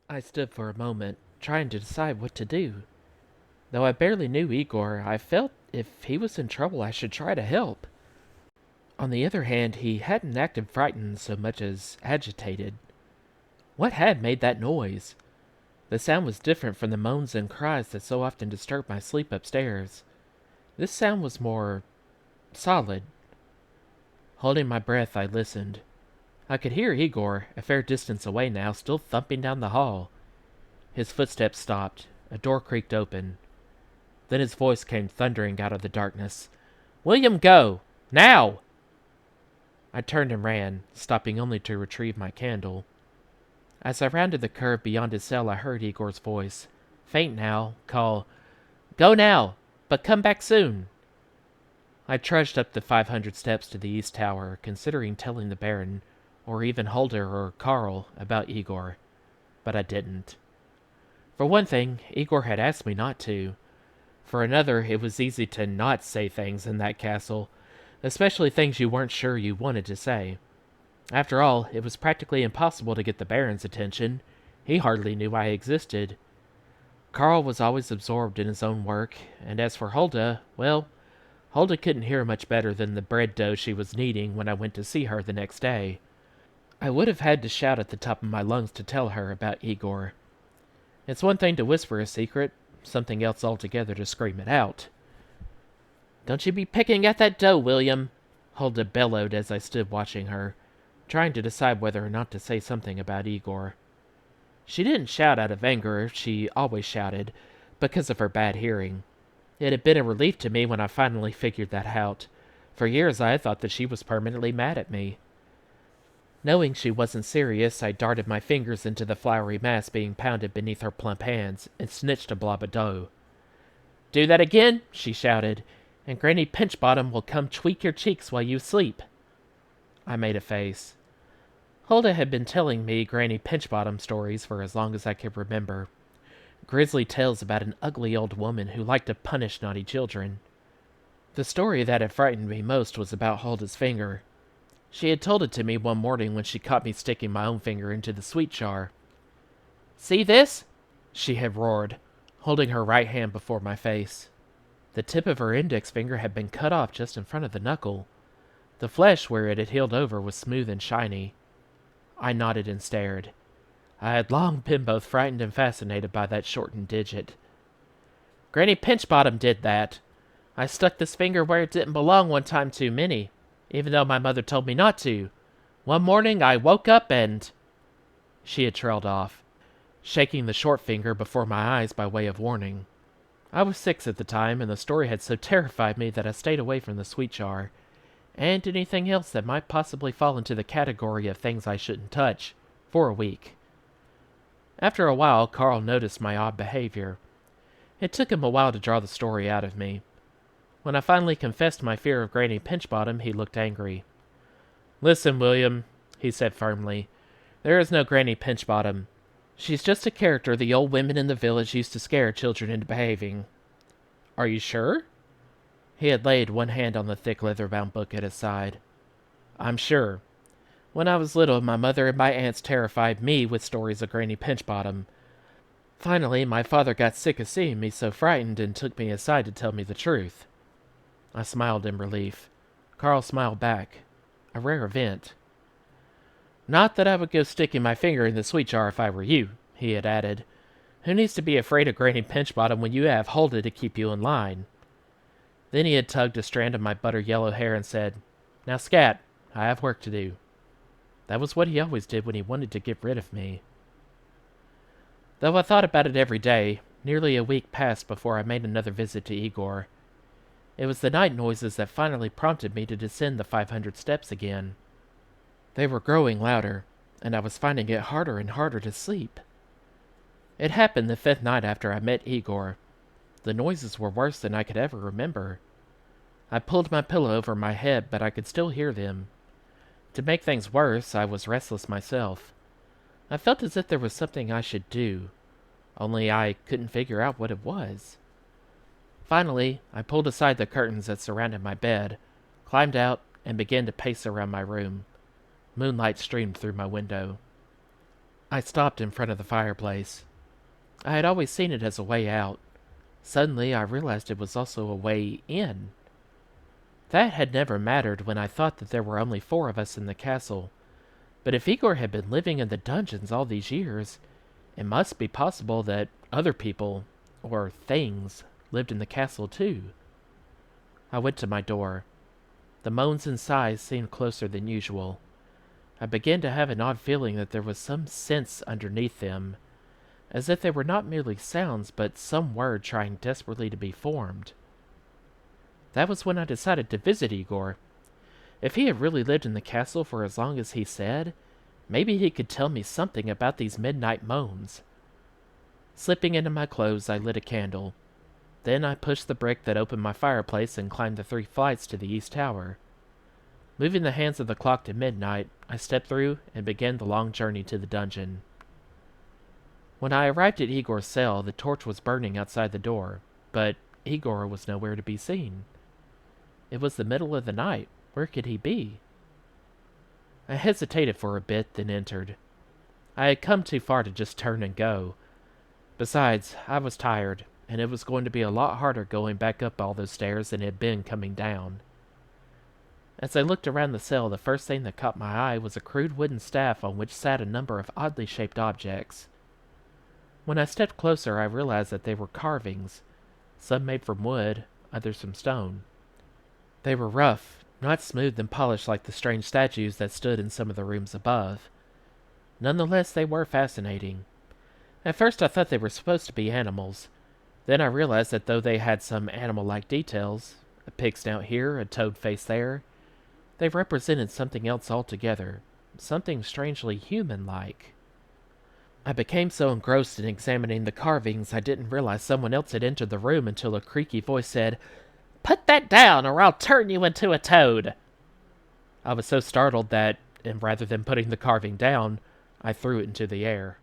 I stood for a moment, trying to decide what to do. Though I barely knew Igor, I felt if he was in trouble I should try to help. On the other hand, he hadn't acted frightened so much as agitated. What had made that noise? The sound was different from the moans and cries that so often disturbed my sleep upstairs. This sound was more solid. Holding my breath, I listened. I could hear Igor, a fair distance away now, still thumping down the hall. His footsteps stopped. A door creaked open. Then his voice came thundering out of the darkness. "William, go! Now!" I turned and ran, stopping only to retrieve my candle. As I rounded the curve beyond his cell, I heard Igor's voice, faint now, call, "Go now, but come back soon." I trudged up the 500 steps to the east tower, considering telling the Baron, or even Hulda or Carl, about Igor. But I didn't. For one thing, Igor had asked me not to. For another, it was easy to not say things in that castle, especially things you weren't sure you wanted to say. After all, it was practically impossible to get the Baron's attention. He hardly knew I existed. Carl was always absorbed in his own work, and as for Hulda, well, Hulda couldn't hear much better than the bread dough she was kneading when I went to see her the next day. I would have had to shout at the top of my lungs to tell her about Igor. It's one thing to whisper a secret, something else altogether to scream it out. "Don't you be picking at that dough, William," Hulda bellowed as I stood watching her, trying to decide whether or not to say something about Igor. She didn't shout out of anger, she always shouted, because of her bad hearing. It had been a relief to me when I finally figured that out. For years I had thought that she was permanently mad at me. Knowing she wasn't serious, I darted my fingers into the floury mass being pounded beneath her plump hands and snitched a blob of dough. "Do that again," she shouted, "and Granny Pinchbottom will come tweak your cheeks while you sleep." I made a face. Hulda had been telling me Granny Pinchbottom stories for as long as I could remember. Grisly tales about an ugly old woman who liked to punish naughty children. The story that had frightened me most was about Hulda's finger. She had told it to me one morning when she caught me sticking my own finger into the sweet jar. "See this?" she had roared, holding her right hand before my face. The tip of her index finger had been cut off just in front of the knuckle. The flesh where it had healed over was smooth and shiny. I nodded and stared. I had long been both frightened and fascinated by that shortened digit. "Granny Pinchbottom did that. I stuck this finger where it didn't belong one time too many, even though my mother told me not to. One morning I woke up and—" She had trailed off, shaking the short finger before my eyes by way of warning. I was 6 at the time, and the story had so terrified me that I stayed away from the sweet jar, and anything else that might possibly fall into the category of things I shouldn't touch, for a week. After a while, Carl noticed my odd behavior. It took him a while to draw the story out of me. When I finally confessed my fear of Granny Pinchbottom, he looked angry. "Listen, William," he said firmly, "there is no Granny Pinchbottom. She's just a character the old women in the village used to scare children into behaving." "Are you sure?" He had laid one hand on the thick leather-bound book at his side. "I'm sure. When I was little, my mother and my aunts terrified me with stories of Granny Pinchbottom. Finally, my father got sick of seeing me so frightened and took me aside to tell me the truth." I smiled in relief. Carl smiled back. A rare event. "Not that I would go sticking my finger in the sweet jar if I were you," he had added. "Who needs to be afraid of Granny Pinchbottom when you have Hulda to keep you in line?" Then he had tugged a strand of my butter-yellow hair and said, "Now scat, I have work to do." That was what he always did when he wanted to get rid of me. Though I thought about it every day, nearly a week passed before I made another visit to Igor. It was the night noises that finally prompted me to descend the 500 steps again. They were growing louder, and I was finding it harder and harder to sleep. It happened the 5th night after I met Igor. The noises were worse than I could ever remember. I pulled my pillow over my head, but I could still hear them. To make things worse, I was restless myself. I felt as if there was something I should do, only I couldn't figure out what it was. Finally, I pulled aside the curtains that surrounded my bed, climbed out, and began to pace around my room. Moonlight streamed through my window. I stopped in front of the fireplace. I had always seen it as a way out. Suddenly, I realized it was also a way in. That had never mattered when I thought that there were only 4 of us in the castle. But if Igor had been living in the dungeons all these years, it must be possible that other people, or things, lived in the castle too. I went to my door. The moans and sighs seemed closer than usual. I began to have an odd feeling that there was some sense underneath them, as if they were not merely sounds, but some word trying desperately to be formed. That was when I decided to visit Igor. If he had really lived in the castle for as long as he said, maybe he could tell me something about these midnight moans. Slipping into my clothes, I lit a candle. Then I pushed the brick that opened my fireplace and climbed the 3 flights to the east tower. Moving the hands of the clock to midnight, I stepped through and began the long journey to the dungeon. When I arrived at Igor's cell, the torch was burning outside the door, but Igor was nowhere to be seen. It was the middle of the night. Where could he be? I hesitated for a bit, then entered. I had come too far to just turn and go. Besides, I was tired, and it was going to be a lot harder going back up all those stairs than it had been coming down. As I looked around the cell, the first thing that caught my eye was a crude wooden staff on which sat a number of oddly shaped objects. When I stepped closer, I realized that they were carvings, some made from wood, others from stone. They were rough, not smooth and polished like the strange statues that stood in some of the rooms above. Nonetheless, they were fascinating. At first I thought they were supposed to be animals. Then I realized that though they had some animal-like details, a pig snout here, a toad face there, they represented something else altogether, something strangely human-like. I became so engrossed in examining the carvings I didn't realize someone else had entered the room until a creaky voice said, "Put that down or I'll turn you into a toad!" I was so startled that, and rather than putting the carving down, I threw it into the air.